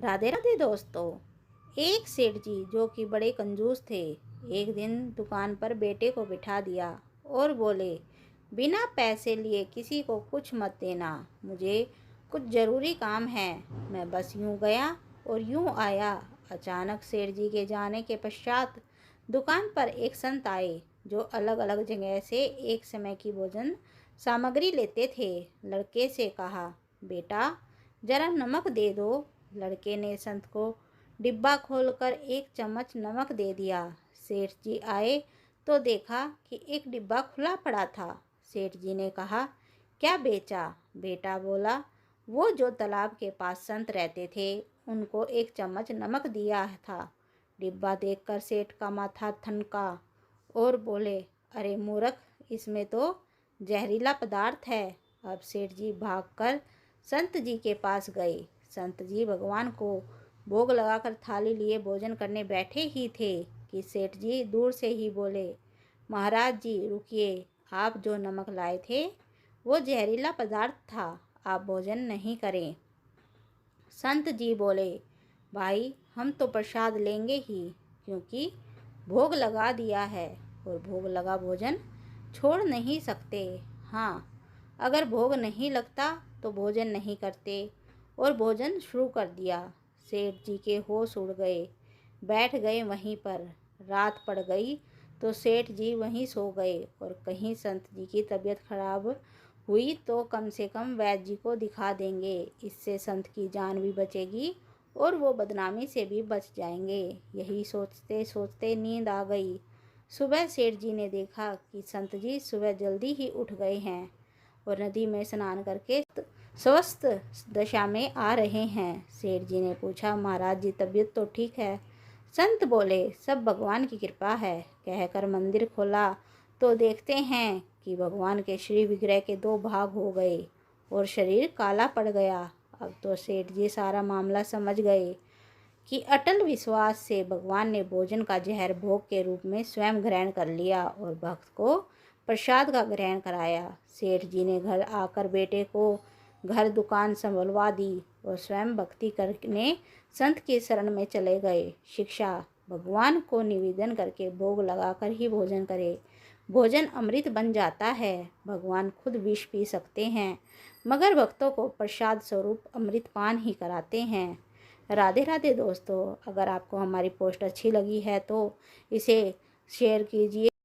राधे राधे दोस्तों। एक सेठ जी जो कि बड़े कंजूस थे, एक दिन दुकान पर बेटे को बिठा दिया और बोले, बिना पैसे लिए किसी को कुछ मत देना, मुझे कुछ ज़रूरी काम है। मैं बस यूं गया और यूं आया। अचानक सेठ जी के जाने के पश्चात दुकान पर एक संत आए जो अलग अलग जगह से एक समय की भोजन सामग्री लेते थे। लड़के से कहा, बेटा जरा नमक दे दो। लड़के ने संत को डिब्बा खोलकर एक चम्मच नमक दे दिया। सेठ जी आए तो देखा कि एक डिब्बा खुला पड़ा था। सेठ जी ने कहा, क्या बेचा? बेटा बोला, वो जो तालाब के पास संत रहते थे उनको एक चम्मच नमक दिया था। डिब्बा देखकर सेठ का माथा ठनका और बोले, अरे मूर्ख, इसमें तो जहरीला पदार्थ है। अब सेठ जी भागकर संत जी के पास गए। संत जी भगवान को भोग लगाकर थाली लिए भोजन करने बैठे ही थे कि सेठ जी दूर से ही बोले, महाराज जी रुकिए, आप जो नमक लाए थे वो जहरीला पदार्थ था, आप भोजन नहीं करें। संत जी बोले, भाई हम तो प्रसाद लेंगे ही, क्योंकि भोग लगा दिया है और भोग लगा भोजन छोड़ नहीं सकते। हाँ, अगर भोग नहीं लगता तो भोजन नहीं करते। और भोजन शुरू कर दिया। सेठ जी के होश उड़ गए, बैठ गए वहीं पर। रात पड़ गई तो सेठ जी वहीं सो गए और कहीं संत जी की तबीयत खराब हुई तो कम से कम वैद्य जी को दिखा देंगे, इससे संत की जान भी बचेगी और वो बदनामी से भी बच जाएंगे। यही सोचते सोचते नींद आ गई। सुबह सेठ जी ने देखा कि संत जी सुबह जल्दी ही उठ गए हैं और नदी में स्नान करके स्वस्थ दशा में आ रहे हैं। सेठ जी ने पूछा, महाराज जी तबीयत तो ठीक है? संत बोले, सब भगवान की कृपा है। कहकर मंदिर खोला तो देखते हैं कि भगवान के श्री विग्रह के दो भाग हो गए और शरीर काला पड़ गया। अब तो सेठ जी सारा मामला समझ गए कि अटल विश्वास से भगवान ने भोजन का जहर भोग के रूप में स्वयं ग्रहण कर लिया और भक्त को प्रसाद का ग्रहण कराया। सेठ जी ने घर आकर बेटे को घर दुकान संभलवा दी और स्वयं भक्ति करने संत की शरण में चले गए। शिक्षा, भगवान को निवेदन करके भोग लगाकर ही भोजन करे। भोजन अमृत बन जाता है। भगवान खुद विष पी सकते हैं मगर भक्तों को प्रसाद स्वरूप अमृत पान ही कराते हैं। राधे राधे दोस्तों। अगर आपको हमारी पोस्ट अच्छी लगी है तो इसे शेयर कीजिए।